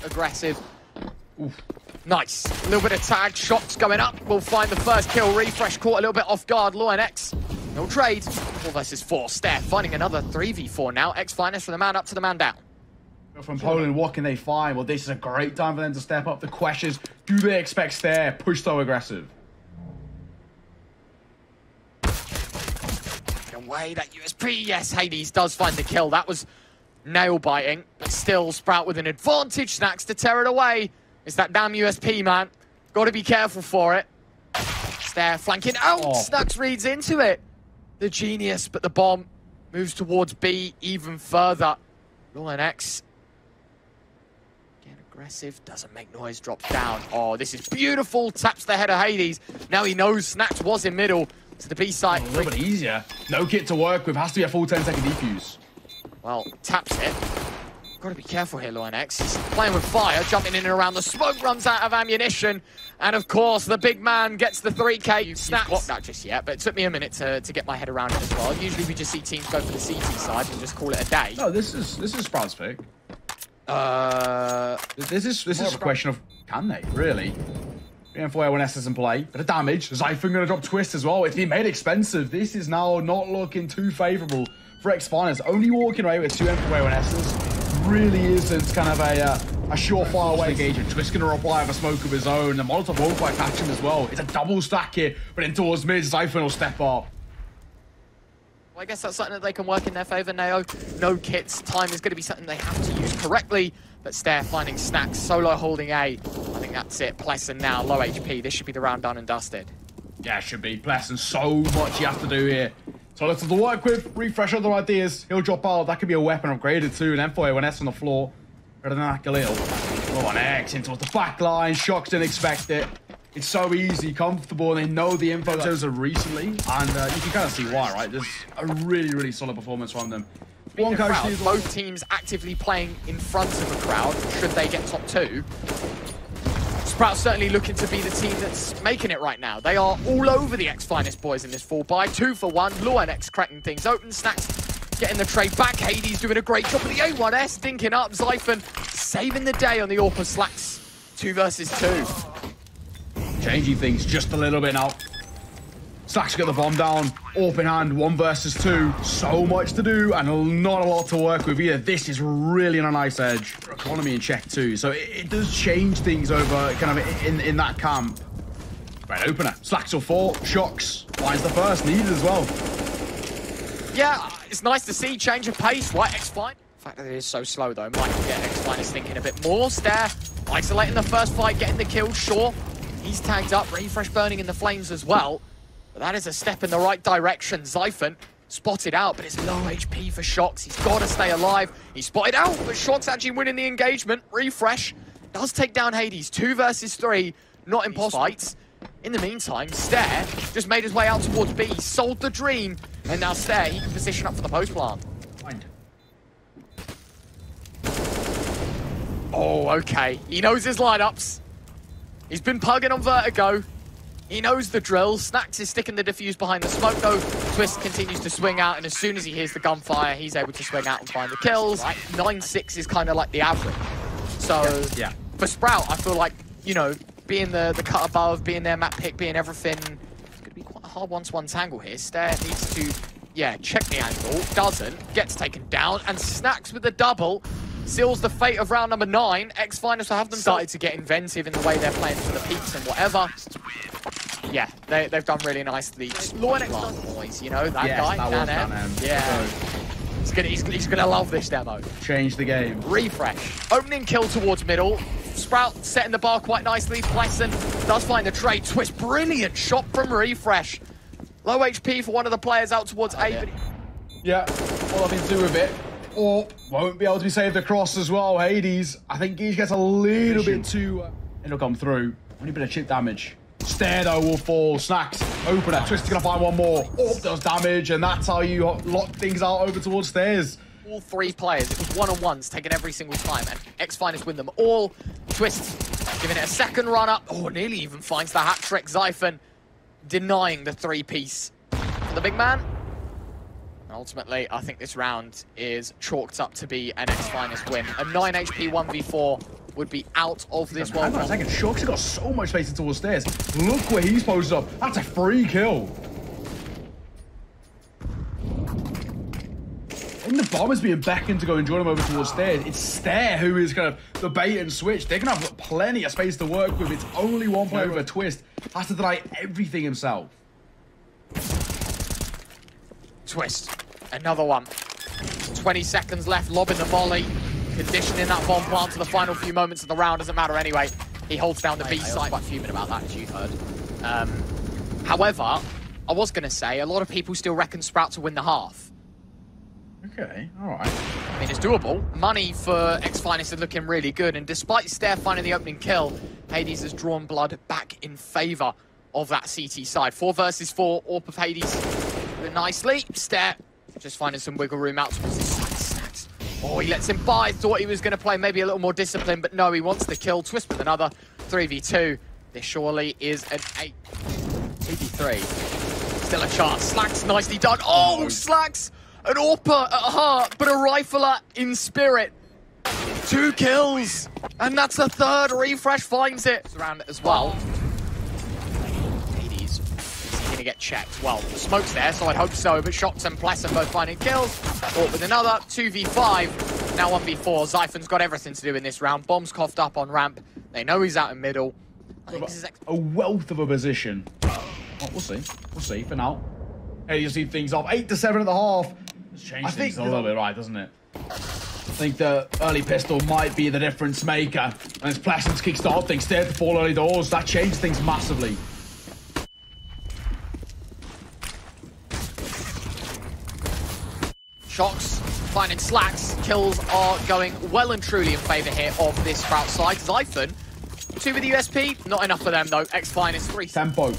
Aggressive. Oof. Nice. A little bit of tag. Shots going up. We'll find the first kill. Refresh caught a little bit off guard. LawNX. No trade. 4 versus 4. Steph finding another 3v4 now. X-Finest from the man up to the man down. From Poland, what can they find? Well, this is a great time for them to step up. The question is, do they expect Stare push so aggressive? Away that USP. Yes, HiGHLiGHTS does find the kill. That was nail biting, but still Sprout with an advantage. Snacks to tear it away. It's that damn USP, man. Got to be careful for it. Stare flanking out. Oh. Snacks reads into it. The genius, but the bomb moves towards B even further. LawNX. Again, aggressive. Doesn't make noise. Drops down. Oh, this is beautiful. Taps the head of HiGHLiGHTS. Now he knows Snacks was in middle. To the B side. A little bit easier. No kit to work with. Has to be a full 10-second defuse. Well, taps it. Got to be careful here, LawNX. He's playing with fire, jumping in and around. The smoke runs out of ammunition. And of course, the big man gets the 3K. You've blocked that just yet, but it took me a minute to get my head around it as well. Usually we just see teams go for the CT side and just call it a day. No, this is Sprout's pick. This is a question of, can they, really? BM4 when S is in play. Bit of damage. Zyphon gonna drop Twist as well. It's been made expensive. This is now not looking too favorable for X-Finest. Only walking away with 2 M4 when S's really isn't kind of a surefire way to engage it. Twist gonna reply with a smoke of his own. The Molotov won't quite catch him as well. It's a double stack here, but in towards mid, Zyphon will step up. Well, I guess that's something that they can work in their favor, Nao. No kits. Time is gonna be something they have to use correctly. But Stare finding Snacks, solo holding A. I think that's it. Pleasant now, low HP. This should be the round done and dusted. Yeah, it should be. Pleasant, so much you have to do here. So lots to work with. Refresh other ideas. He'll drop out. That could be a weapon upgraded too. And M4 when S on the floor. Better than that, Galil. LawNX in towards the back line. Shocks didn't expect it. It's so easy, comfortable, and they know the info that recently. And you can kind of see why, right? There's a really, really solid performance from them. One crowd, both teams actively playing in front of a crowd, should they get top 2. Sprout certainly looking to be the team that's making it right now. They are all over the X-Finest boys in this fall by 2 for 1. LawNX cracking things open. Snacks getting the trade back. HiGHLiGHTS doing a great job with the A1S, stinking up. Zyphon saving the day on the AWP Slacks. 2 versus 2. Changing things just a little bit now. Slacks got the bomb down, open hand, 1 versus 2. So much to do and not a lot to work with either. This is really on a nice edge. Economy in check too, so it does change things over kind of in that camp. Right, opener. Slacks will fall, Shocks finds the first, needed as well. Yeah, it's nice to see change of pace. Right, X-Finest. The fact that it is so slow though might get X-Finest thinking a bit more. Stare, isolating the first fight, getting the kill, sure. He's tagged up, Refresh burning in the flames as well. But that is a step in the right direction. Zyphon spotted out, but it's low HP for Shocks. He's got to stay alive. He's spotted out, but Shocks actually winning the engagement. Refresh does take down HiGHLiGHTS. 2 versus 3, not impossible. Fights. In the meantime, Stare just made his way out towards B, sold the dream, and now Stare, he can position up for the post plant. Oh, okay. He knows his lineups. He's been pugging on Vertigo. He knows the drill. Snacks is sticking the defuse behind the smoke though. Twist continues to swing out, and as soon as he hears the gunfire, he's able to swing out and find the kills. 9-6 is kind of like the average. So yeah. For Sprout, I feel like, you know, being the cut above, being their map pick, being everything, it's going to be quite a hard 1-to-1 tangle here. Stare needs to, yeah, check the angle. Doesn't. Gets taken down, and Snacks with the double. Seals the fate of round number 9. X-Finest will have them started to get inventive in the way they're playing for the peaks and whatever. Yeah, they've done really nicely. LawNX boys, you know, that guy, Dan M. Yeah. He's gonna love this demo. Change the game. Refresh. Opening kill towards middle. Sprout setting the bar quite nicely. Pleasant does find the trade. Twist, brilliant shot from Refresh. Low HP for one of the players out towards A. Yeah, all I need to do with it. Or won't be able to be saved across as well. HiGHLiGHTS, I think he gets a little bit too... it'll come through. Only a bit of chip damage. Stare though will fall. Snacks, opener. Twist is going to find one more. Does damage, and that's how you lock things out over towards Stairs. All 3 players, it was one-on-ones taken every single time, and X-Finest win them all. Twist giving it a second run up. Oh, nearly even finds the hat trick. Zyphon denying the 3-piece for the big man. And ultimately, I think this round is chalked up to be an X-Finest win. A 9 HP 1v4 would be out of this one. Hang on a second. Shock's got so much space towards stairs. Look where he's posted up. That's a free kill. And the bomb is being beckoned to go and join him over towards stairs. It's Stair who is kind of the bait and switch. They're going to have plenty of space to work with. It's only one player with a twist. Has to deny everything himself. Twist. Another one. 20 seconds left. Lobbing the molly. Conditioning that bomb plant to the final few moments of the round. Doesn't matter anyway. He holds down the B side. Quite fuming about that, as you heard. However, I was going to say, a lot of people still reckon Sprout to win the half. Okay, all right. I mean, it's doable. Money for X-Finest is looking really good, and despite Stair finding the opening kill, HiGHLiGHTS has drawn blood back in favor of that CT side. 4 versus 4, AWP of HiGHLiGHTS doing nicely. Stair just finding some wiggle room out towards the side. Snacks. Oh, he lets him by. Thought he was going to play maybe a little more disciplined, but no, he wants the kill. Twist with another 3v2. This surely is an 8v3. Still a chance. Slacks nicely done. Oh, Slacks! An AWPer at heart, but a rifler in spirit. 2 kills, and that's a third. Refresh finds it. Around it as well. HiGHLiGHTS is he gonna get checked? Well, the smoke's there, so I'd hope so, but Shots and Pleasant both finding kills. AWP with another, 2v5. Now 1v4. Zyphon's got everything to do in this round. Bomb's coughed up on ramp. They know he's out in middle. I think this is a wealth of a position. Oh, we'll see. We'll see for now. Hey, you see things off. 8 to 7 at the half. It's changed things a little bit, right, doesn't it? I think the early pistol might be the difference maker. And it's Pleasant's kickstart things, Stair to fall early doors. That changed things massively. Shocks finding Slacks. Kills are going well and truly in favour here of this Sprout side. Zyphon, 2 with the USP. Not enough for them, though. X-Finest 3. Tempo.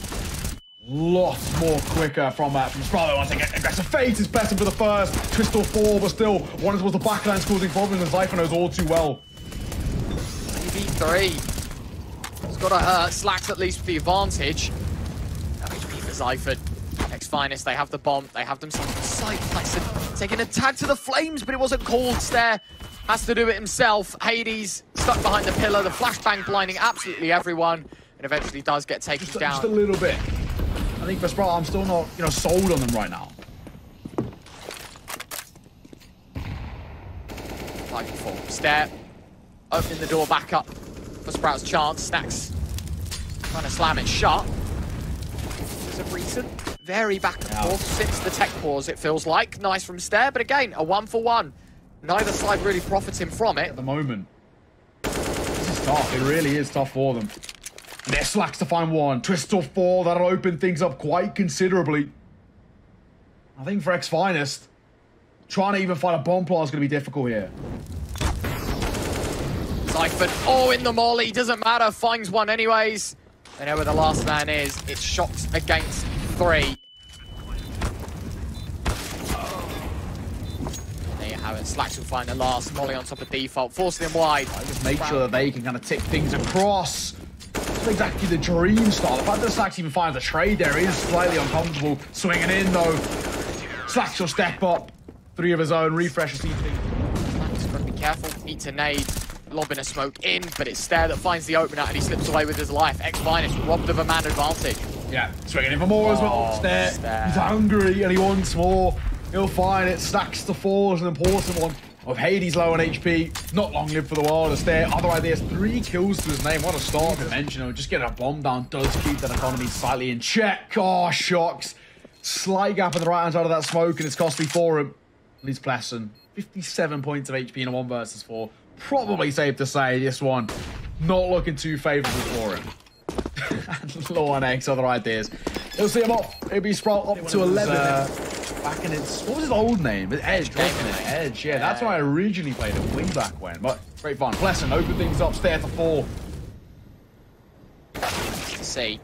Lots more quicker from Sprout. Once again, aggressive fate is better for the first. Twist or 4, but still, one towards the backline's causing problems, and Zyphon knows all too well. 3v3. It's got to hurt. Slacks at least with the advantage. No HP for Zyphon. X-Finest, they have the bomb. They have themselves a side Pleasant. Taking a tag to the flames, but it wasn't called. Stair has to do it himself. HiGHLiGHTS stuck behind the pillar. The flashbang blinding absolutely everyone, and eventually does get taken down. Just a little bit. I think for Sprout, I'm still not, sold on them right now. 5v4. Stair opening the door back up for Sprout's chance. Snacks trying to slam it shut. There's a reason. Very back and forth since the tech pause, it feels like. Nice from Stair, but again, a 1-for-1. Neither side really profiting from it. At the moment. This is tough. It really is tough for them. And there's Slacks to find one. Twist or 4, that'll open things up quite considerably. I think for X-Finest, trying to even find a bomb plant is going to be difficult here. Zyphon, in the molly, doesn't matter, finds one anyways. They know where the last man is. It's Shots against 3. There you have it. Slacks will find the last molly on top of default, forcing him wide. Just make sure that they can kind of tick things across. That's exactly the dream style. The fact that Slacks even finds a trade there is slightly uncomfortable. Swinging in though. Slacks will step up. 3 of his own. Refresh the CT. Slacks got to be careful. Eats a nade. Lobbing a smoke in, but it's Stair that finds the opener and he slips away with his life. X-Finest robbed of a man advantage. Yeah, swinging in for more as well. Stair. He's hungry and he wants more. He'll find it. Stacks to 4 is an important one. Of HiGHLiGHTS low on HP, not long lived for the world. Stair, other ideas, 3 kills to his name. What a start. Conventional, just getting a bomb down does keep that economy slightly in check. Oh, Shocks. Slight gap on the right hand side of that smoke, and it's costly for him. At least Pleasant, 57 points of HP in a 1 versus 4. Probably safe to say this one not looking too favourable for him. Low on X, other ideas. He'll see him off. It'll be Sprout up to 11. Back in its, what was his old name? Edge, wasn't it? Edge, yeah. That's why I originally played it way back when. But great fun. Pleasant, open things up, Stair to 4. See,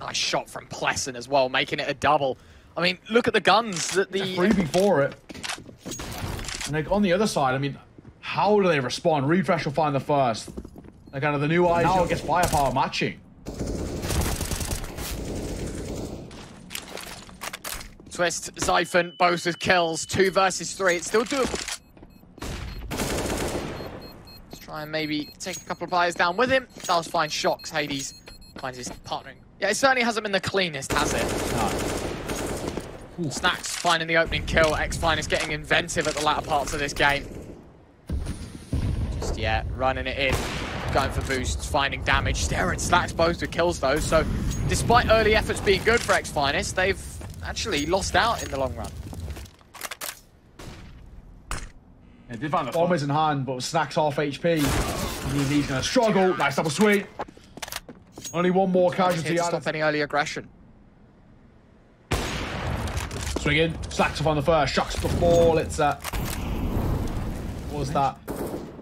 nice shot from Pleasant as well, making it a double. I mean, look at the guns that the... It's a freebie for it. And like on the other side, I mean, how do they respond? Refresh will find the first. Like kind of the new eyes, now it gets firepower matching. Twist, Zyphon, both with kills. 2 versus 3. It's still doable. Try and maybe take a couple of players down with him. Does find Shocks. HiGHLiGHTS finds his partnering. Yeah, it certainly hasn't been the cleanest, has it? No. Snacks finding the opening kill. X-Finest getting inventive at the latter parts of this game. Just, yeah, running it in. Going for boosts, finding damage. Stare and Slacks both with kills, though. So, despite early efforts being good for X-Finest, they've actually lost out in the long run. Yeah, did find the bomb is in hand, but Snacks half HP. He's going to struggle. Nice double sweep. Only one more casualty. To stop any early aggression. Swing in. Slacks off on the first. Shocks the ball. It's what was that?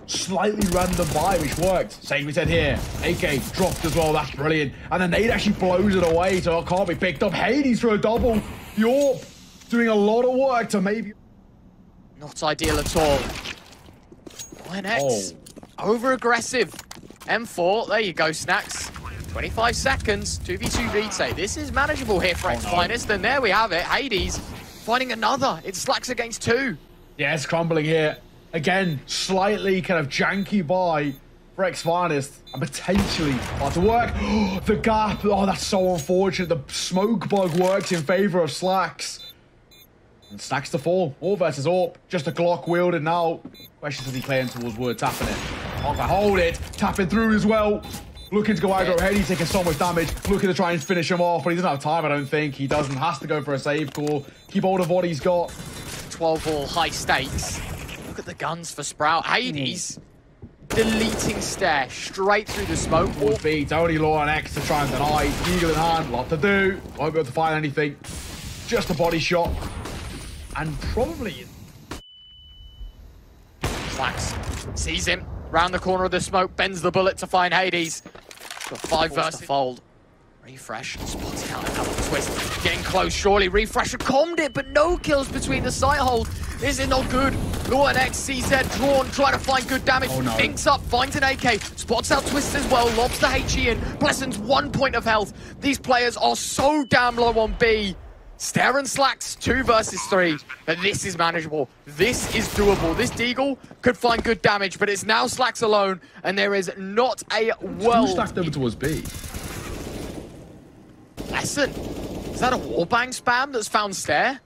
Slightly random buy, which worked. Same we said here. AK dropped as well. That's brilliant. And the nade actually blows it away, so it can't be picked up. HiGHLiGHTS for a double. Yorp doing a lot of work to maybe. Not ideal at all. YNX over aggressive. M4. There you go, Snacks. 25 seconds. 2v2 retake. This is manageable here for X-Finest. And there we have it. HiGHLiGHTS finding another. It's Slacks against 2. Yeah, it's crumbling here. Again, slightly kind of janky buy for X-Finest. And potentially about to work. The gap. Oh, that's so unfortunate. The smoke bug works in favor of Slacks. And Slacks to fall. All versus AWP. Just a Glock wielded now. Questions as he playing towards Wood. Tapping it. Oh, hold it. Tapping through as well. Looking to go aggro. HiGHLiGHTS taking so much damage. Looking to try and finish him off. But he doesn't have time, I don't think. He doesn't. Has to go for a save call. Keep hold of what he's got. 12-all high stakes. Look at the guns for Sprout. HiGHLiGHTS deleting stare straight through the smoke. Would beat only YNX to try and deny. Eagle in hand. Lot to do. Won't be able to find anything. Just a body shot. And probably... Slacks sees him. Round the corner of the smoke. Bends the bullet to find HiGHLiGHTS. Got 5 versus the fold. Refresh. Spotting out another twist. Getting close, surely. Refresh calmed it, but no kills between the sight hold. This is not good. YNX, CZ drawn, trying to find good damage. Oh, no. Thinks up, finds an AK. Spots out Twist as well. Lobs the HE in. Blessing's 1 point of health. These players are so damn low on B. Stare and Slacks 2 versus 3, but this is manageable. This is doable. This Deagle could find good damage, but it's now Slacks alone, and there is not a world. 2 stacked over towards B. Lesson. Is that a wallbang spam that's found Stare?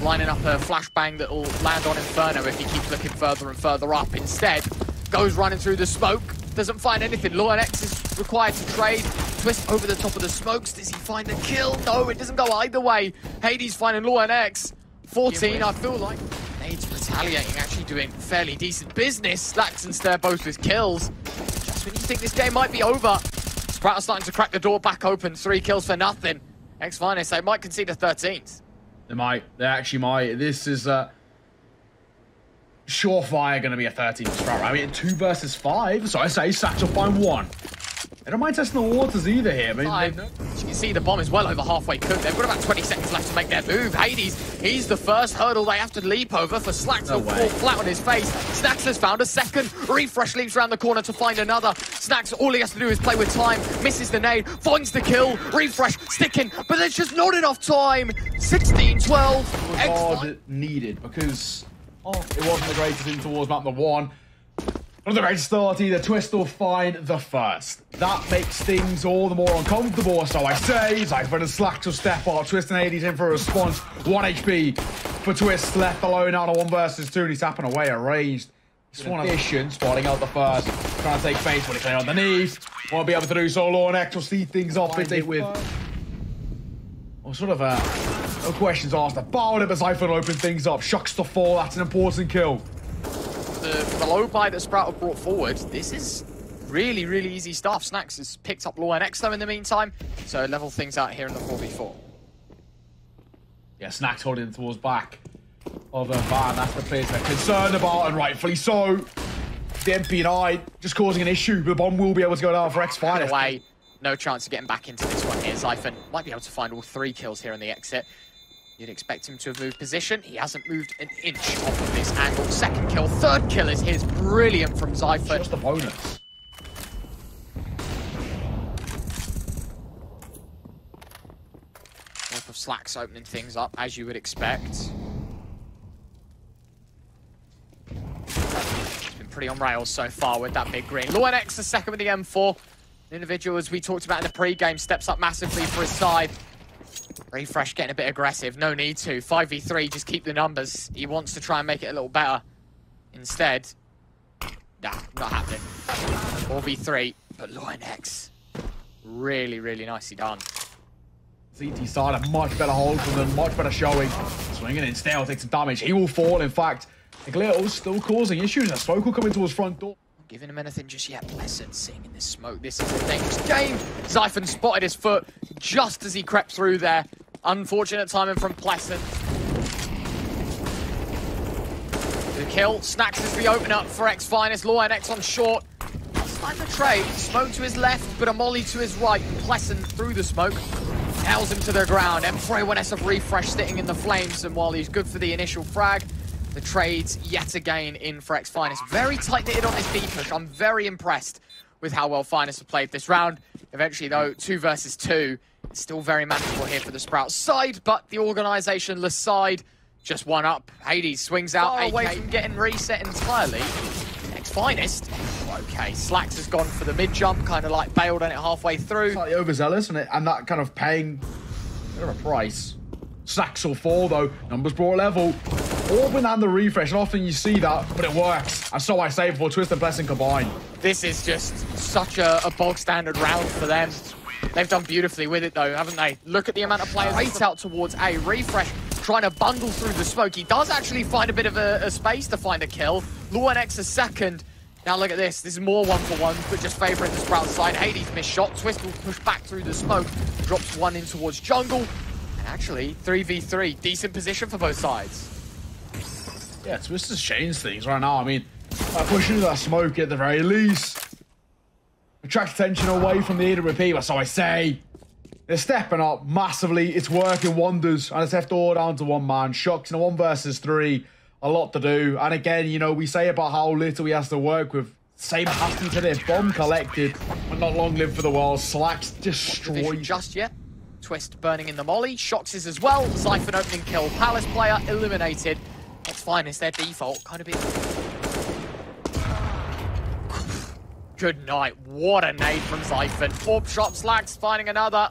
Lining up a flashbang that will land on Inferno if he keeps looking further and further up. Instead, goes running through the smoke. Doesn't find anything. YNX is required to trade. Twist over the top of the smokes. Does he find a kill? No, it doesn't go either way. HiGHLiGHTS finding YNX. 14, I feel like. Nades retaliating, actually doing fairly decent business. Slacks and Stare both with kills. Just when you think this game might be over, Sprout are starting to crack the door back open. 3 kills for nothing. X-Finest, they might concede a 13th. They might. They actually might. This is surefire going to be a 13 Sprout. I mean, 2 versus 5. So I say Slacks will find 1. They don't mind testing the waters either here. I mean, as you can see, the bomb is well over halfway cooked. They've got about 20 seconds left to make their move. HiGHLiGHTS, he's the first hurdle they have to leap over for Slacks to fall flat on his face. Snacks has found a second. Refresh leaps around the corner to find another. Snacks, all he has to do is play with time. Misses the nade, finds the kill. Refresh, sticking, but there's just not enough time. 16-12. hard needed because it wasn't the greatest thing towards map number 1. Not the greatest start either. Twist will find the first. That makes things all the more uncomfortable, so I say. Zypher and Slacks will step up. Twist and HiGHLiGHTS in for a response. 1 HP for Twist, left alone out of 1 versus 2, and he's tapping away at ranged. Just one addition, spotting out the first. Trying to take face when he clear underneath. Won't be able to do so. YNX will see things off with. Or sort of no questions asked about it, but Zypher will open things up. Shocks to fall. That's an important kill. The low buy that Sprout have brought forward, this is really, really easy stuff. Snacks has picked up YNX though in the meantime, so level things out here in the 4v4. Yeah, Snacks holding towards back of a van. That's the players they're concerned about, and rightfully so. The MP9 just causing an issue, but the bomb will be able to go down for X-Finest. Away, no chance of getting back into this one here. Zypher might be able to find all 3 kills here on the exit. You'd expect him to have moved position. He hasn't moved an inch off of this angle. 2nd kill, 3rd kill is his. Brilliant from Zypher. Just a bonus. Both of Slacks opening things up, as you would expect. He's been pretty on rails so far with that big green. LawNX the second with the M4. The individual, as we talked about in the pre-game, steps up massively for his side. Refresh getting a bit aggressive. No need to. 5v3, just keep the numbers. He wants to try and make it a little better. Instead, nah, not happening. 4v3, but LawNX, really, really nicely done. CT side, a much better hold from them, much better showing. Swinging in still, take some damage. He will fall, in fact. HiGHLiGHTS still causing issues. A smoke will come into his front door. Not giving him anything just yet. Pleasant sitting in this smoke. This is a dangerous game. Zyphon spotted his foot just as he crept through there. Unfortunate timing from Pleasant. The kill. Snacks is the opener for X-Finest. LawNX on short. Like the trade. Smoke to his left, but a molly to his right. Pleasant through the smoke. Nails him to the ground. M4A1S of refresh sitting in the flames, and while he's good for the initial frag, the trades yet again in for X-Finest. Very tight-knitted on this B push. I'm very impressed with how well Finest have played this round. Eventually, though, 2 versus 2. It's still very manageable here for the Sprout side, but the organizationless side just one up. HiGHLiGHTS swings out away from getting reset entirely. X-Finest. Okay, Slacks has gone for the mid-jump, kind of like bailed on it halfway through. Slightly overzealous, and that kind of paying a bit of a price. Slacks will fall, though. Numbers brought level. Orban and the refresh, and often you see that, but it works. And so I say before Twist and Blessing combine. This is just such a bog-standard round for them. They've done beautifully with it, though, haven't they? Look at the amount of players right out towards A. Refresh trying to bundle through the smoke. He does actually find a bit of a space to find a kill. LawNX a second. Now look at this. This is more 1-for-1, but just favouring the Sprout side. HiGHLiGHTS missed shot. Twist will push back through the smoke. Drops one in towards jungle. And actually, 3v3. Decent position for both sides. Yeah, Twist has changed things right now. I mean, pushing into that smoke at the very least. Attract attention away from the AWP, that's how I say. They're stepping up massively. It's working wonders. And it's left all down to one man. Shocks in a 1 versus 3. A lot to do. And again, you know, we say about how little he has to work with. Same happened to this. Bomb collected, but not long lived for the world. Slacks destroyed. Just yet. Twist burning in the molly. Shocks is as well. Zyphon opening kill. Palace player eliminated. X-Finest, their default. Kind of bit. Good night. What a nade from Zyphon. Orb shot. Slacks finding another.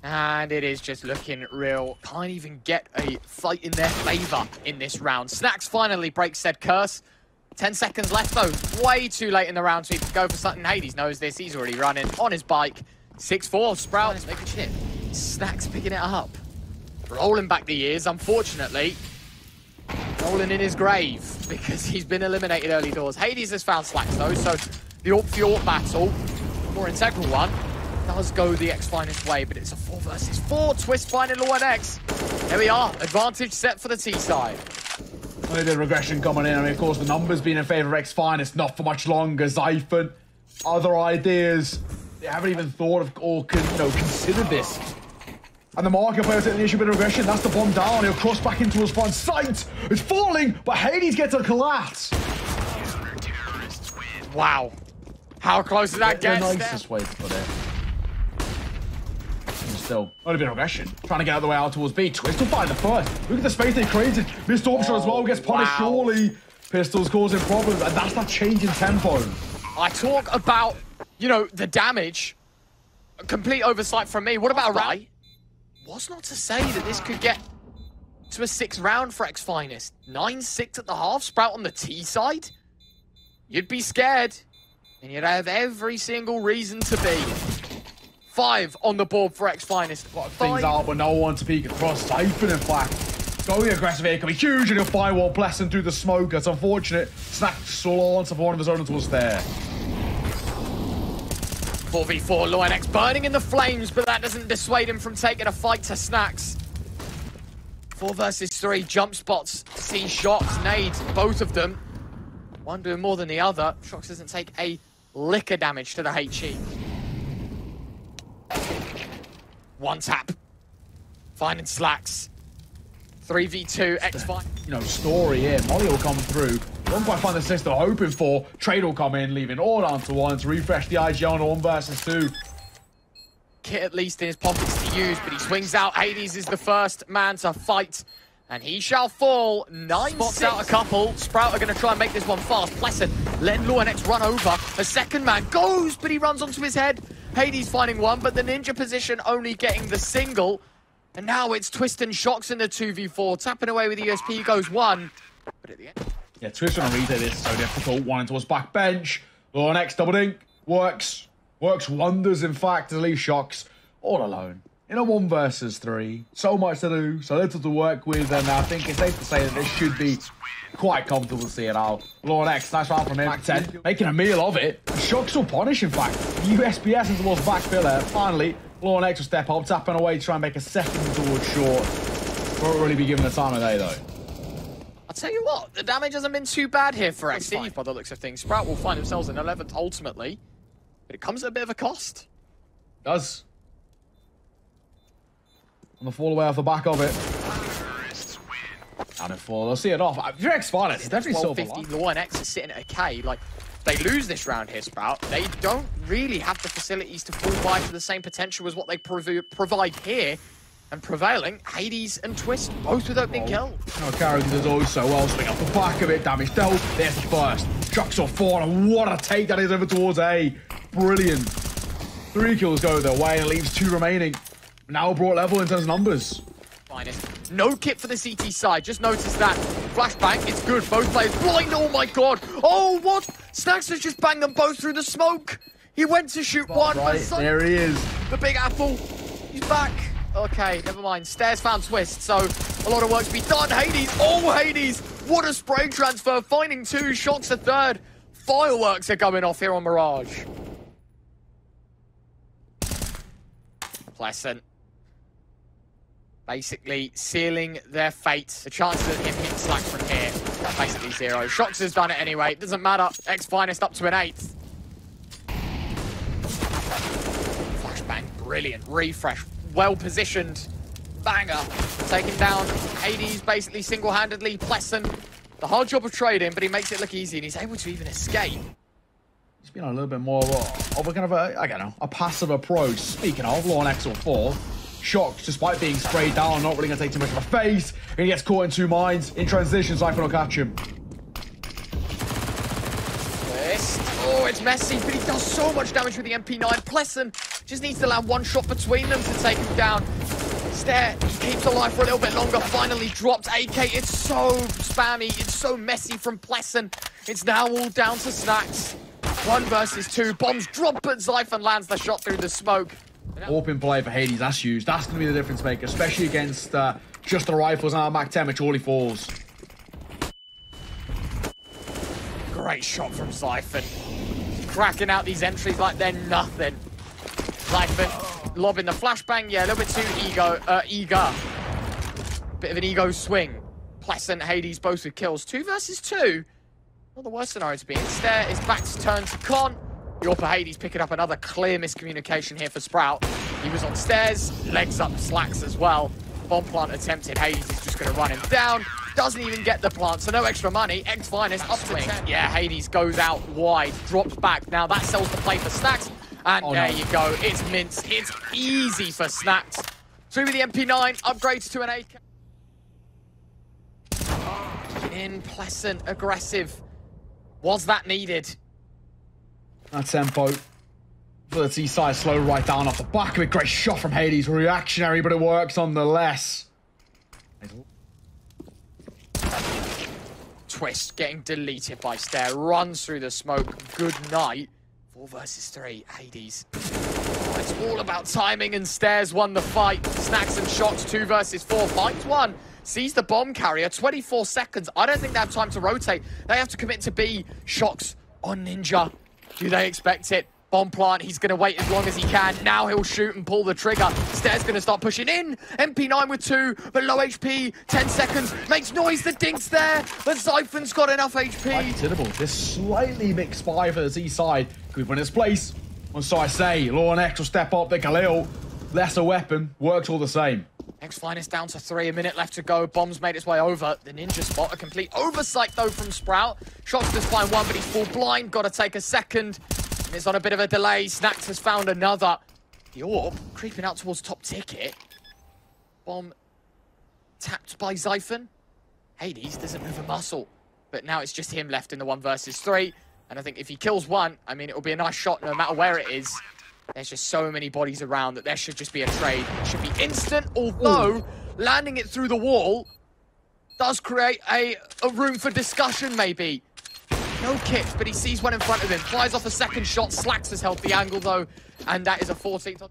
And it is just looking real. Can't even get a fight in their favor in this round. Snacks finally breaks said curse. 10 seconds left, though. Way too late in the round so he could go for something. HiGHLiGHTS knows this. He's already running on his bike. 6-4. Sprout is making chip. Snacks picking it up. Rolling back the years, unfortunately. Rolling in his grave because he's been eliminated early doors. HiGHLiGHTS has found Slacks, though, so the AWP battle, more integral one, does go the X-Finest way, but it's a 4 versus 4. Twist finding LawNX. There we are. Advantage set for the T side. A bit of regression coming in. I mean, of course, the numbers being in favor of X-Finest, not for much longer. Zyphon, other ideas. They haven't even thought of or considered this. And the market players taking the issue, bit of regression. That's the bomb down. He'll cross back into his front sight. It's falling, but HiGHLiGHTS gets a collapse. Wow. How close did that get? The nicest way to put it. Still, only a bit of regression. Trying to get out of the way out towards B. Twist will find the first. Look at the space they created. Missed AWP shot as well. Gets punished surely. Pistols causing problems. And that's that change in tempo. I talk about, you know, the damage. A complete oversight from me. What about a round? Was not to say that this could get to a 6th round for X-Finest. 9-6 at the half. Sprout on the T side. You'd be scared. And you'd have every single reason to be. 5 on the board for X-Finest. Things out, but no one to peek across. Zyphon, in fact. Going aggressive here can be huge, and he'll firewall Blessing through the smoke. That's unfortunate. Snacks solo onto one of his own was there. 4v4, LawNX burning in the flames, but that doesn't dissuade him from taking a fight to Snacks. 4 versus 3, jump spots, see shots, nades, both of them. One doing more than the other. Shocks doesn't take a lick of damage to the HE. One tap. Finding Slacks. 3v2, X5. You know, story here. Molly will come through. Don't quite find the assist they're hoping for. Trade will come in, leaving all down to 1 to refresh the IGL on a 1 versus 2. Kit at least in his pockets to use, but he swings out. HiGHLiGHTS is the first man to fight. And he shall fall. 9 spots out a couple. Sprout are going to try and make this one fast. Pleasant letting LawNX run over. A second man goes, but he runs onto his head. HiGHLiGHTS finding one, but the ninja position only getting the single. And now it's Twist and Shocks in the 2v4. Tapping away with USP goes one. But at the end... Yeah, Twist on a retake this so difficult. One into his back bench. LawNX double dink. Works wonders, in fact, to leave Shocks all alone. In a 1 versus 3, so much to do, so little to work with, and I think it's safe to say that this should be quite comfortable to see it out. LawNX, nice round from him, 10, making a meal of it. Shocks will punish, in fact. USPS is towards back pillar. Finally, LawNX will step up, tapping away to try and make a second towards short. Won't really be given the time of day, though. I'll tell you what, the damage hasn't been too bad here for XD by the looks of things. Sprout will find themselves in 11th ultimately, but it comes at a bit of a cost. It does. On the fall away off the back of it. And it fall. They'll see it off. Your X-Finest, definitely silver. 50 LawNX is sitting at a K. Like, they lose this round here, Sprout. They don't really have the facilities to fall by to the same potential as what they provide here. And prevailing, HiGHLiGHTS and Twist, both with opening kill. Oh, Carrigan does always so well. Swing off the back of it. Damage dealt. There's the first. Shocks will fall. And what a take that is over towards A. Brilliant. 3 kills go their way and leaves 2 remaining. Now brought level in terms of numbers. Finest. No kit for the CT side. Just notice that. Flashbang, it's good. Both players blind. Oh my god. Oh, what? Snax has just banged them both through the smoke. He went to shoot one. Right, there he is. The big apple. He's back. Okay, never mind. Stairs found Twist, so a lot of work to be done. HiGHLiGHTS. Oh, HiGHLiGHTS. What a spray transfer. Finding 2. Shocks a 3rd. Fireworks are going off here on Mirage. Pleasant. Basically sealing their fate. The chances of him hitting Slack from here are basically 0. Shocks has done it anyway. It doesn't matter. X-Finest up to an 8th. Flashbang. Brilliant. Refresh. Well positioned. Banger. Taking down HiGHLiGHTS basically single-handedly. Pleasant. The hard job of trading, but he makes it look easy and he's able to even escape. He's been on a little bit more of a kind of a, I don't know, a passive approach. Speaking of, LawNX will fall. Shocks, despite being sprayed down, not really going to take too much of a face. And he gets caught in 2 minds. In transition, Zyphon will catch him. Twist. Oh, it's messy, but he does so much damage with the MP9. Pleasant just needs to land 1 shot between them to take him down. Stare, he keeps alive for a little bit longer. Finally dropped AK. It's so spammy. It's so messy from Pleasant. It's now all down to Snax. 1 versus 2. Bombs drop, but Zyphon lands the shot through the smoke. Open play for HiGHLiGHTS, that's huge. That's going to be the difference maker, especially against just the rifles and Mac 10, which all he falls. Great shot from Zyphon. Cracking out these entries like they're nothing. Zyphon lobbing the flashbang. Yeah, a little bit too eager. Bit of an ego swing. Pleasant, HiGHLiGHTS both with kills. 2 versus 2. Not the worst scenario to be in. Stare is back to turn to Con. Your HiGHLiGHTS picking up another clear miscommunication here for Sprout. He was on stairs, legs up Slacks as well. Bomb plant attempted. HiGHLiGHTS is just going to run him down. Doesn't even get the plant, so no extra money. X-Finest up to 10. Yeah, HiGHLiGHTS goes out wide, drops back. Now that sells the play for Snax. And there you go. It's mince. It's easy for Snax. 3 with the MP9, upgrades to an AK. In Pleasant, aggressive. Was that needed? That tempo for the T-side, slow right down off the back of it. Great shot from HiGHLiGHTS, reactionary, but it works nonetheless. Twist getting deleted by Stare, runs through the smoke. Good night. 4 versus 3, HiGHLiGHTS. Oh, it's all about timing, and Stares won the fight. Snax and Shocks, 2 versus 4, finds 1. Sees the bomb carrier, 24 seconds. I don't think they have time to rotate. They have to commit to B. Shocks on Ninja. Do they expect it? Bomb plant, he's going to wait as long as he can. Now he'll shoot and pull the trigger. Stare's going to start pushing in. MP9 with 2, but low HP. 10 seconds. Makes noise, the dink's there. But Zyphon's got enough HP. Considerable. This slightly mixed spy for the Z side. Could win its place. And so I say, LawNX will step up. The Khalil, lesser weapon, works all the same. X-Finest down to 3, a minute left to go. Bomb's made its way over. The Ninja spot, a complete oversight though from Sprout. Shocks does find 1, but he's full blind. Got to take a second. And it's on a bit of a delay. Snax has found another. The orb creeping out towards top ticket. Bomb tapped by Xiphon. HiGHLiGHTS doesn't move a muscle. But now it's just him left in the 1 versus 3. And I think if he kills one, I mean, it'll be a nice shot no matter where it is. There's just so many bodies around that there should just be a trade. It should be instant, although landing it through the wall does create a room for discussion, maybe. No kicks, but he sees one in front of him. Flies off a second shot. Slacks has held the angle, though. And that is a 14th.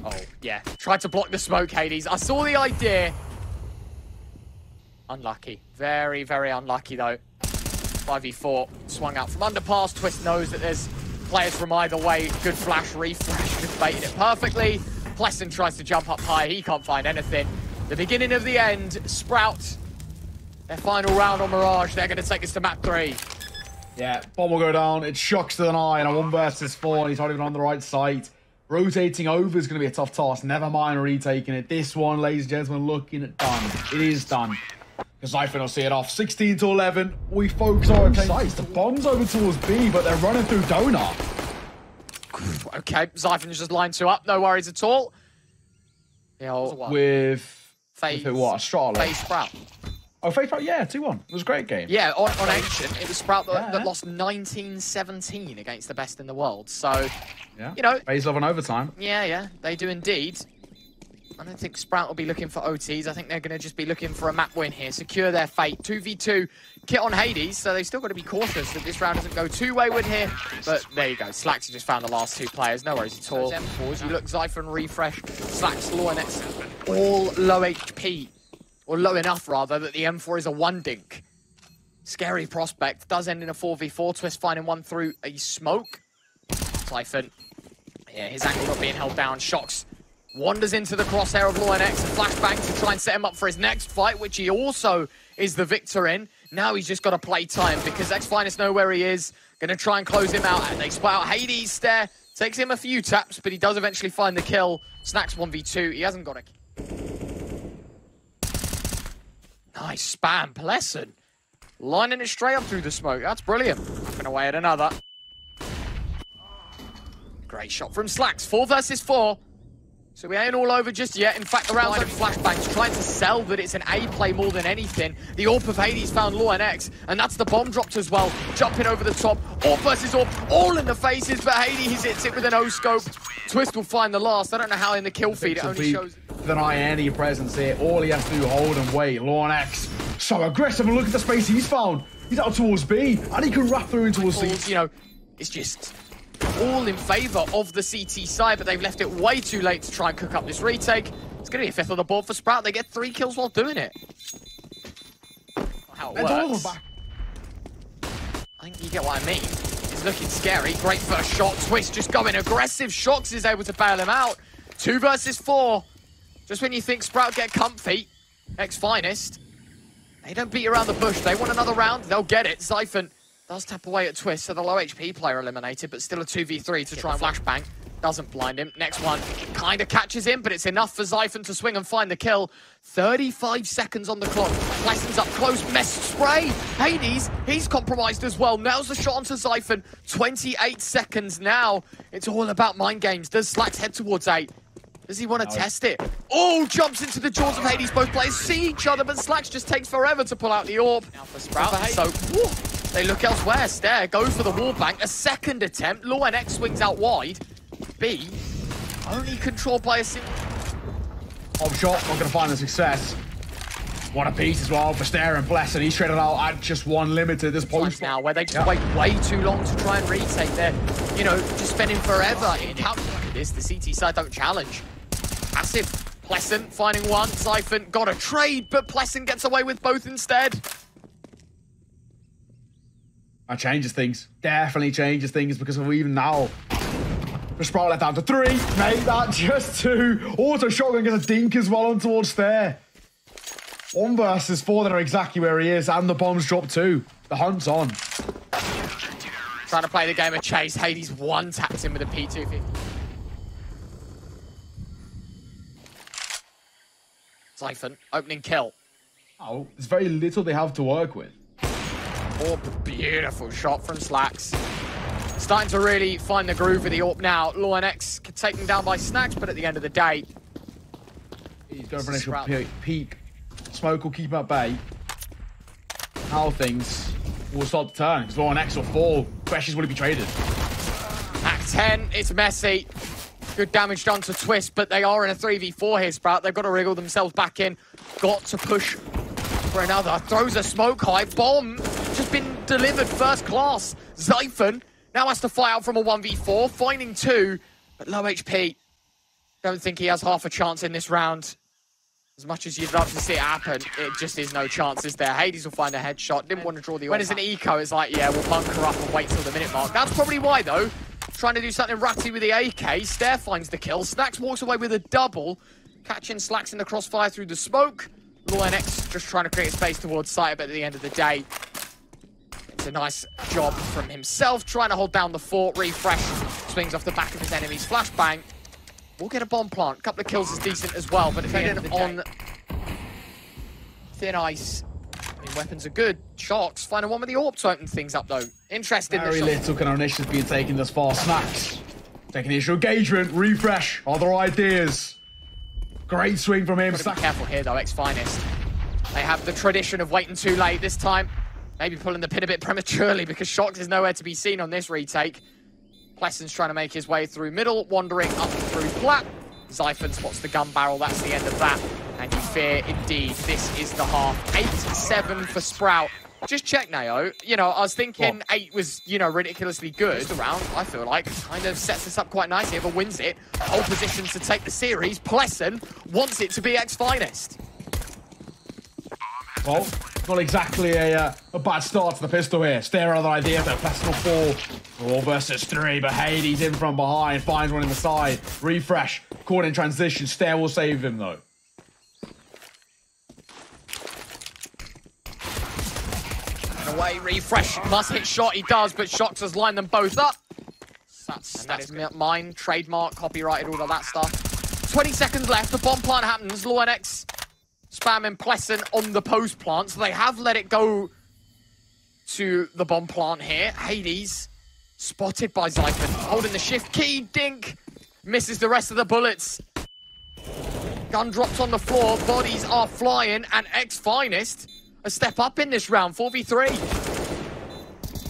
Oh, yeah. Tried to block the smoke, HiGHLiGHTS. I saw the idea. Unlucky. Very, very unlucky, though. 5v4. Swung out from underpass. Twist knows that there's players from either way. Good flash refresh. Just baited it perfectly. Plesson tries to jump up high. He can't find anything. The beginning of the end. Sprout. Their final round on Mirage. They're going to take us to map 3. Yeah, bomb will go down. It shocks to the 9. A 1 versus 4. And he's not even on the right side. Rotating over is going to be a tough task. Never mind retaking it. This one, ladies and gentlemen, looking at done. It is done. Because Xiphon will see it off. 16 to 11. We focus on our sides. The bomb's over towards B, but they're running through Donut. Okay, Xiphon's just lined 2 up. No worries at all. With FaZe. What? Charlotte. FaZe Sprout. Oh, FaZe Sprout, yeah, 2-1. It was a great game. Yeah, on Ancient, it was Sprout that lost 19-17 against the best in the world. So, yeah, you know. FaZe love an overtime. Yeah, they do indeed. I don't think Sprout will be looking for OTs. I think they're going to just be looking for a map win here. Secure their fate. 2v2 kit on HiGHLiGHTS, so they've still got to be cautious that this round doesn't go too wayward here. But there you go. Slacks just found the last 2 players. No worries at all. M4s. You look Xiphon refresh. Slacks, LawNX, all low HP. Or low enough, rather, that the M4 is a 1-dink. Scary prospect. Does end in a 4v4. Twist finding one through a smoke. Xiphon. Yeah, his angle not being held down. Shocks. Wanders into the crosshair of LawNX. Flashbang to try and set him up for his next fight, which he also is the victor in. Now he's just got to play time because X-Finest know where he is. Going to try and close him out. And they spot out HiGHLiGHTS there. Takes him a few taps, but he does eventually find the kill. Snacks 1v2. He hasn't got a... Nice spam, Plesson. Lining it straight up through the smoke. That's brilliant. Knocking away at another. Great shot from Slacks. 4 versus 4. So we ain't all over just yet. In fact, the round's of flashbangs trying to sell that it's an A play more than anything. The AWP of HiGHLiGHTS found LawNX, and that's the bomb dropped as well. Jumping over the top. AWP versus AWP. All in the faces, but HiGHLiGHTS hits it with an O-scope. Twist will find the last. I don't know how in the kill feed it only shows... Deny any presence here. All he has to do, hold and wait. LawNX, so aggressive, and look at the space he's found. He's out towards B, and he can wrap through into a C. You know, it's just all in favour of the CT side, but they've left it way too late to try and cook up this retake. It's going to be a 5th on the board for Sprout. They get 3 kills while doing it. How it works. I think you get what I mean. It's looking scary. Great first shot. Twist just going aggressive. Shocks is able to bail him out. 2 versus 4. Just when you think Sprout get comfy, X-Finest, they don't beat around the bush. They want another round, they'll get it. Xiphon does tap away at Twist, so the low HP player eliminated, but still a 2v3 to try and flashbang. Doesn't blind him. Next one kind of catches him, but it's enough for Xiphon to swing and find the kill. 35 seconds on the clock. Plesson's up close. Mess spray. HiGHLiGHTS, he's compromised as well. Nails the shot onto Xiphon. 28 seconds now. It's all about mind games. Does Slacks head towards 8? Does he want to test it? Oh, jumps into the jaws of HiGHLiGHTS. Both players see each other, but Slacks just takes forever to pull out the AWP. Now for Sprout, so they look elsewhere. Stare, go for the wall bank. A second attempt. LawNX swings out wide. B, only controlled by a single... Off shot, not going to find the success. What a piece as well for Stare and Plesson. He's traded out at just 1 limited. This post now where they just wait way too long to try and retake. They're, you know, just spending forever in calculating this. The CT side don't challenge. Massive. Plesson finding one. Xiphon got a trade, but Plesson gets away with both instead. That changes things. Definitely changes things because of even now. The Sprout let down to 3. Mate, that just 2. Also, shotgun gets a dink as well on towards there. 1 versus 4 that are exactly where he is, and the bombs drop 2. The hunt's on. Trying to play the game of chase. HiGHLiGHTS one taps in with a P250. Xiphon, opening kill. Oh, there's very little they have to work with. AWP, beautiful shot from Slacks. Starting to really find the groove with the AWP now. LawNX could take them down by Snacks, but at the end of the day, He's going for an initial peek. Smoke will keep him at bay. How things will start to turn, because LawReX will fall. Questions, will he be traded? Act 10, it's messy. Good damage done to Twist, but they are in a 3v4 here, Sprout. They've got to wriggle themselves back in. Got to push for another. Throws a smoke high. Bomb just been delivered first class. Zyphon now has to fight out from a 1v4, finding 2, but low HP. Don't think he has half a chance in this round. As much as you'd love to see it happen, it just is no chance, is there? Hades will find a headshot. Didn't want to draw the... When it's an eco, it's like, yeah, we'll bunker up and wait till the minute mark. That's probably why, though. Trying to do something ratty with the AK. Stare finds the kill. Snacks walks away with a double. Catching Slacks in the crossfire through the smoke. LawReX just trying to create space towards site, but at the end of the day, it's a nice job from himself. Trying to hold down the fort. Refresh. Swings off the back of his enemy's flashbang. We'll get a bomb plant. A couple of kills is decent as well, but depending on thin ice. I mean, weapons are good. Sharks finding one with the AWP to open things up, though. Interesting. Very little kind of initiative being taken thus far. Snacks taking the initial engagement. Refresh. Other ideas. Great swing from him. Gotta be careful here, though. X-Finest. They have the tradition of waiting too late this time. Maybe pulling the pin a bit prematurely because Shox is nowhere to be seen on this retake. Plesson's trying to make his way through middle, wandering up through flat. Zyphon spots the gun barrel. That's the end of that. And you fear, indeed, this is the half. 8-7 for Sprout. Just check, Nao. You know, I was thinking 8 was, you know, ridiculously good. The round, I feel like, kind of sets this up quite nicely. Whoever wins it, whole position to take the series. Plesson wants it to be X-Finest. Well, not exactly a bad start to the pistol here. Stare other idea, but Plesson will fall. 4 versus 3, but Hades in from behind, finds one in the side. Refresh, caught in transition. Stare will save him, though. Away, Refresh must hit shot. He does, but Shox has lined them both up. That's mine, trademark, copyrighted, all of that stuff. 20 seconds left. The bomb plant happens. LawReX spamming Plesson on the post plant, so they have let it go to the bomb plant here. Hades spotted by Zyphon, holding the shift key. Dink misses the rest of the bullets. Gun drops on the floor. Bodies are flying, and X-Finest a step up in this round, 4v3.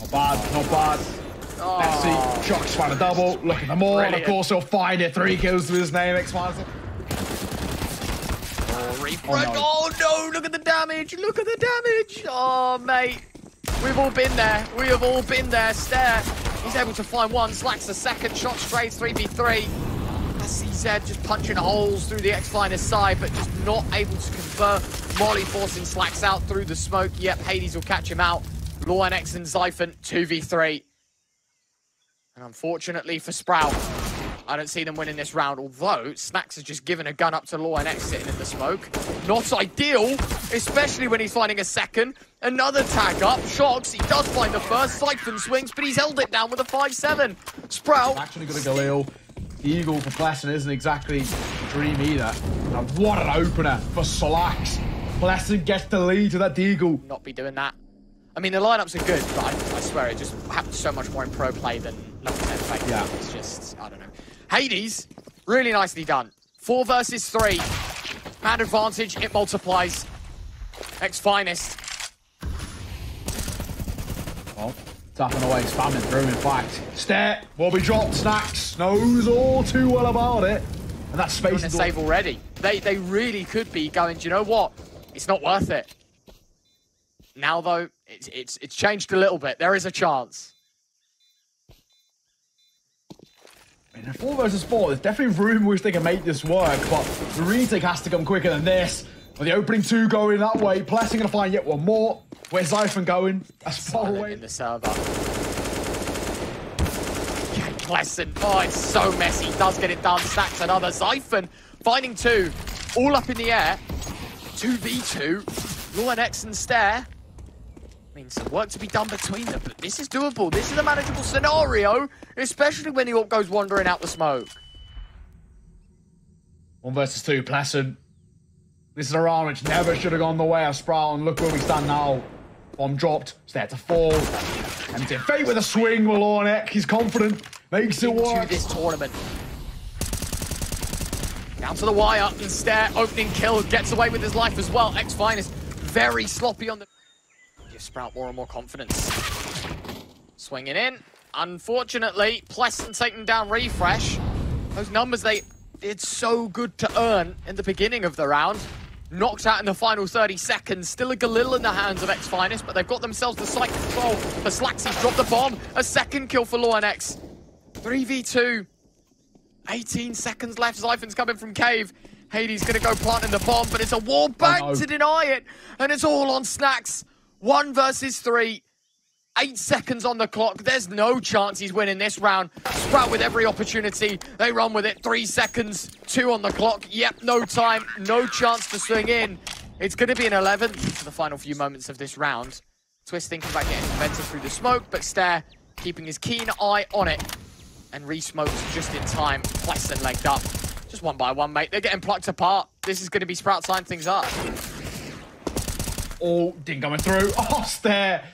Not bad, not bad. Oh. Let's see. Shox find a double, looking for more, and of course he'll find it. 3 kills to his name, X-Finest. Refresh. Oh no, look at the damage. Look at the damage. Oh, mate. We've all been there. We have all been there. Stare. He's able to find one. Slacks the second. Shot straight 3v3. CZ just punching holes through the X-Finest side, but just not able to convert. Molly forcing Slacks out through the smoke. Yep, Hades will catch him out. LawReX and Zyphon 2v3. And unfortunately for Sprout, I don't see them winning this round, although Snacks has just given a gun up to LawReX sitting in the smoke. Not ideal, especially when he's finding a second. Another tag up. Shox, he does find the first. Zyphon swings, but he's held it down with a 5-7. Sprout. Actually going to go ill. The eagle for Plesson isn't exactly a dream either. And what an opener for Slacks. Plesson gets the lead to that deagle. Not be doing that. I mean, the lineups are good, but I swear it just happens so much more in pro play than nothing effective. Yeah. It's just, I don't know. Hades, really nicely done. 4 versus 3. Man advantage, it multiplies. X-Finest. Well, tapping away, spamming through, in fact. Stare will be dropped. Snacks knows all too well about it. And that space is save already. They really could be going, do you know what? It's not worth it. Now, though, it's changed a little bit. There is a chance. In a 4 versus 4, there's definitely room in which they can make this work, but the retake has to come quicker than this. With the opening 2 going that way, Plesson going to find yet one more. Where's Zyphon going? That's far away. In the server. Okay, Plesson. Oh, it's so messy. He does get it done. Stacks another. Zyphon finding 2. All up in the air. 2v2. LawReX and Stare. I mean, some work to be done between them, but this is doable. This is a manageable scenario, especially when the AWP goes wandering out the smoke. 1 versus 2, Plesson. This is a round which never should have gone the way of Sprout, and look where we stand now. Bomb dropped, Stare to fall. Empty fate with a swing with LawReX. He's confident, makes it work. Into this tournament. Down to the wire, and Stare, opening kill, gets away with his life as well. X-Finest very sloppy on the... Give Sprout more and more confidence. Swinging in. Unfortunately, Pleasant taking down Refresh. Those numbers they did so good to earn in the beginning of the round. Knocked out in the final 30 seconds. Still a Galil in the hands of X-Finest, but they've got themselves the site control. The Slaxy's dropped the bomb. A second kill for LawNX. 3v2. 18 seconds left. Zyphon's coming from cave. HiGHLiGHTS gonna go planting the bomb, but it's a wall bang to deny it. And it's all on Snax. 1 versus 3. 8 seconds on the clock. There's no chance he's winning this round. Sprout with every opportunity. They run with it. 3 seconds. 2 on the clock. Yep, no time. No chance to swing in. It's going to be an 11 for the final few moments of this round. Twist thinking about getting Inventor through the smoke, but Stare keeping his keen eye on it. And re-smoked just in time. Pleasant legged up. Just one by one, mate. They're getting plucked apart. This is going to be Sprout tying things up. Oh, didn't coming through. Oh, Stare.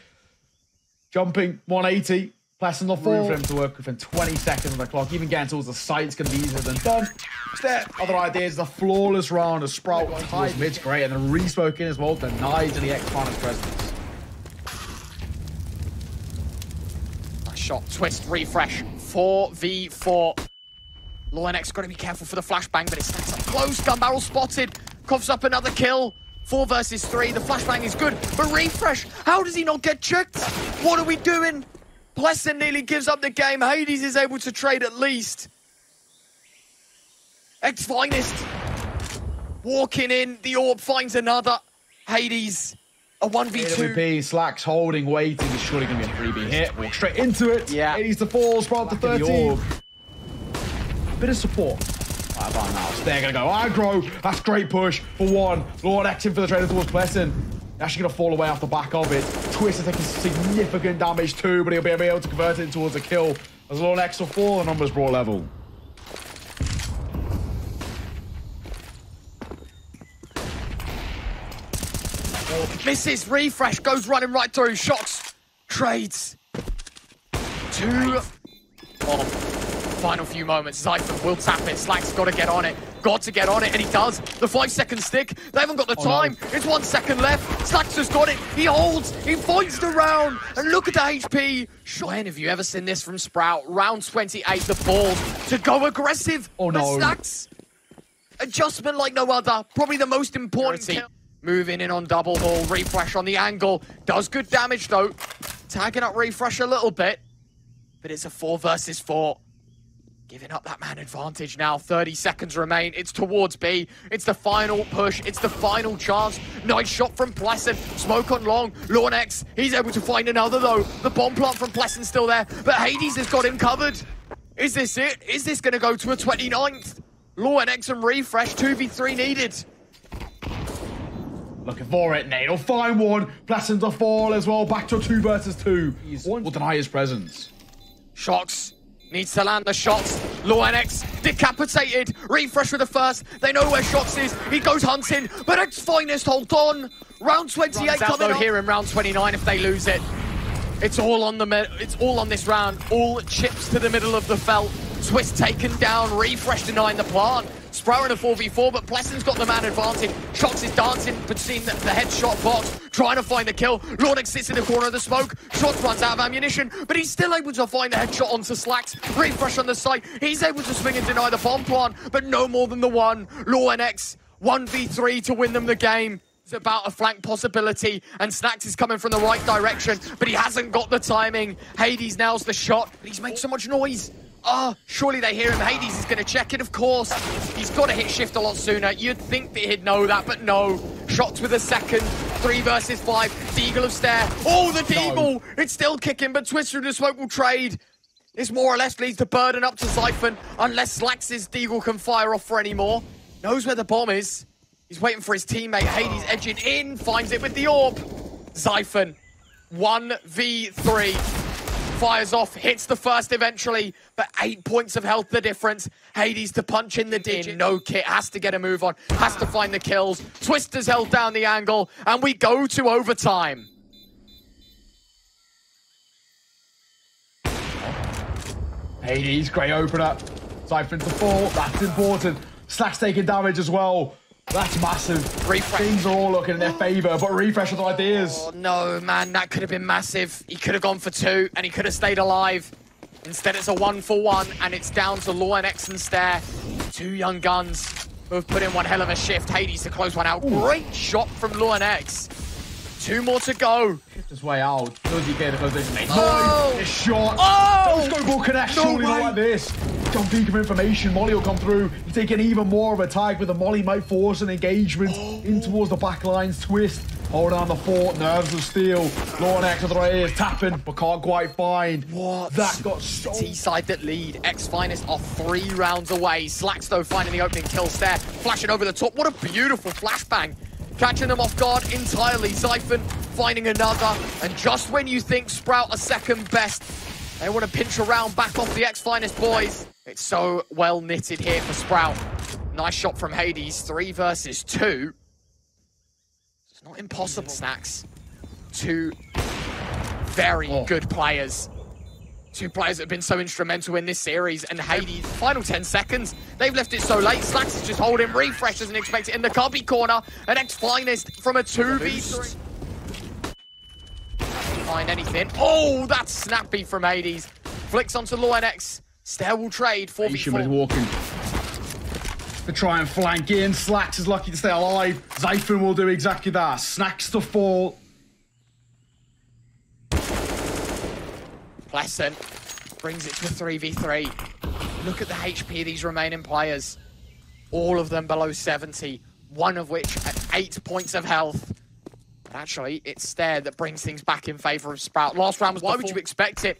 Jumping, 180. Pleasant off for him to work within 20 seconds on the clock. Even getting towards the site is going to be easier than done. Stare. Other ideas, the flawless round of Sprout towards mid's great. And then re-smoking as well denies any X-Finest presence. Nice shot. Twist, Refresh. 4v4. LawNX got to be careful for the flashbang, but it stacks up close. Gun barrel spotted. Coughs up another kill. 4 versus 3. The flashbang is good, but Refresh, how does he not get checked? What are we doing? Pleasant nearly gives up the game. HiGHLiGHTS is able to trade at least. X-Finest walking in. The orb finds another. HiGHLiGHTS. A 1v2. AWP, Slacks holding, waiting. It's surely going to be a 3B hit. Walk straight into it. Yeah. HiGHLiGHTS to 4, Sprout to 13. Bit of support. Right about now. They're going to go aggro. That's great push for 1. LawNX in for the trade towards Pleasant. Actually going to fall away off the back of it. Twist is taking significant damage too, but he'll be able to convert it towards a kill. As LawNX will fall, the numbers brought level. Misses. Refresh goes running right through. Shocks. Trades. 2 bomb. Final few moments. Zyphon will tap it. Slack's got to get on it. Got to get on it, and he does. The 5-second stick. They haven't got the time. No. It's 1 second left. Slack's just got it. He holds. He fights the round. And look at the HP. When have you ever seen this from Sprout? Round 28, the balls to go aggressive. Oh, no. Slacks. Adjustment like no other. Probably the most important kill. Moving in on double haul. Refresh on the angle. Does good damage, though. Tagging up Refresh a little bit. But it's a 4 versus 4. Giving up that man advantage now. 30 seconds remain. It's towards B. It's the final push. It's the final chance. Nice shot from Pleasant. Smoke on long. LawNX, he's able to find another, though. The bomb plant from Pleasant's still there. But HiGHLiGHTS has got him covered. Is this it? Is this going to go to a 29th? LawNX and Refresh. 2v3 needed. Looking for it, Nate. He'll find 1. Pleasant to fall as well. Back to a 2 versus 2. Will deny his presence. Shocks. Needs to land the shots. LawNX decapitated. Refresh with the first. They know where Shocks is. He goes hunting, but X-Finest hold on. Round 28 coming up here in round 29 if they lose it. It's all on this round. All chips to the middle of the felt. Twist taken down. Refresh denying the plant. Sprout in a 4v4, but Pleasant's got the man advantage. Shocks is dancing between the headshot box, trying to find the kill. LawNX sits in the corner of the smoke. Shocks runs out of ammunition, but he's still able to find the headshot onto Slacks. Refresh on the site. He's able to swing and deny the bomb plant, but no more than the 1. LawNX, 1v3 to win them the game. It's about a flank possibility, and Snax is coming from the right direction, but he hasn't got the timing. HiGHLiGHTS nails the shot, but he's made so much noise. Surely they hear him. HiGHLiGHTS is going to check it, of course. He's got to hit shift a lot sooner. You'd think that he'd know that, but no. Shots with a second. 3 versus 5. Deagle of Stare. Oh, the Deagle! No. It's still kicking, but Twist through the smoke will trade. This more or less leaves the burden up to Zyphon, unless Slax's Deagle can fire off for any more. Knows where the bomb is. He's waiting for his teammate. HiGHLiGHTS edging in. Finds it with the orb. Zyphon. 1v3. Fires off, hits the first eventually, but 8 points of health the difference. HiGHLiGHTS to punch in the digit. No kit, has to get a move on, has to find the kills. Twist has held down the angle, and we go to overtime. HiGHLiGHTS, great opener. Zyphon to fall, that's important. Slack's taking damage as well. That's massive. Refresh. Things are all looking in their favor, but Refresh with ideas. Oh, no, man, that could have been massive. He could have gone for 2, and he could have stayed alive. Instead, it's a 1-for-1, and it's down to LawNX and Stare. 2 young guns who have put in one hell of a shift. HiGHLiGHTS to close one out. Great shot from LawNX. 2 more to go. Shift his way out. Does he get the position? Oh! It's shot. Oh! Don't go ball connect. Surely not like this. Don't peek of information. Molly will come through. He's taking even more of a tag, but the Molly might force an engagement in towards the back lines. Twist. Hold on the fort. Nerves of steel. LawNX with the right ears. Tapping, but can't quite find. What? That got so... T-side that lead. X-Finest are 3 rounds away. Slacks, though, finding the opening kill. Stare flashing over the top. What a beautiful flashbang. Catching them off guard entirely. Zyphon finding another. And just when you think Sprout are second best, they want to pinch around back off the X-Finest boys. It's so well knitted here for Sprout. Nice shot from HiGHLiGHTS. 3 versus 2. It's not impossible. Snacks. 2 very good players. 2 players that have been so instrumental in this series, and HiGHLiGHTS, final 10 seconds, they've left it so late. Slacks is just holding. Refresh doesn't expect it in the cubby corner, and X-Finest from a 2v3. Doesn't find anything. Oh, that's snappy from HiGHLiGHTS. Flicks onto LawNX. Stare will trade, 4v4. walking. To try and flank in. Slacks is lucky to stay alive. Zyphon will do exactly that. Snacks to fall. Pleasant brings it to a 3v3. Look at the HP of these remaining players. All of them below 70, one of which at 8 points of health. But actually, it's Stare that brings things back in favor of Sprout. Last round was why would you expect it?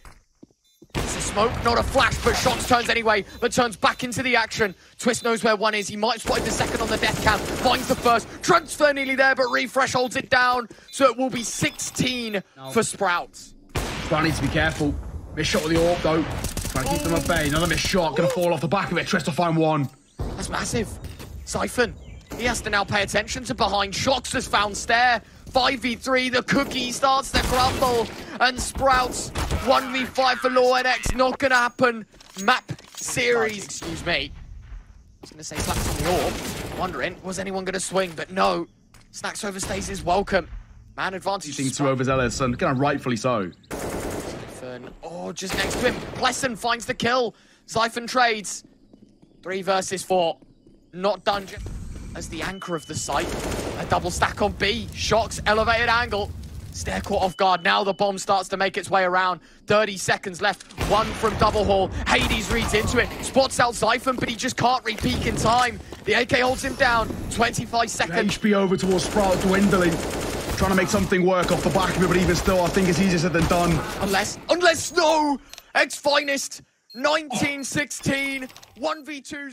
It's a smoke, not a flash, but Shots turns anyway, but turns back into the action. Twist knows where 1 is. He might spot the second on the death cam, finds the first. Transfer nearly there, but Refresh holds it down. So it will be 16 for Sprout. Sprout needs to be careful. Missed shot with the AWP though. Trying to keep them at bay. Another missed shot. Gonna fall off the back of it. Tries to find 1. That's massive. Zyphon. He has to now pay attention to behind. Shots has found Stare. 5v3. The cookie starts to crumble. And Sprouts 1v5 for LawNX. Not gonna happen. Map series. Excuse me. I was gonna say Slacks on the AWP. Wondering, was anyone gonna swing? But no. Snacks overstays his welcome. Man advantage. Things too overzealous and kind of rightfully so. Oh, just next to him. Pleasant finds the kill. Zyphon trades. 3 versus 4. Not done as the anchor of the site. A double stack on B. Shocks, elevated angle. Stare caught off guard. Now the bomb starts to make its way around. 30 seconds left. 1 from double hall. HiGHLiGHTS reads into it. Spots out Zyphon, but he just can't re-peek in time. The AK holds him down. 25 seconds. HP over towards Sprout dwindling. Trying to make something work off the back of it, but even still, I think it's easier said than done. Unless no! X-Finest, 19-16, 1v2.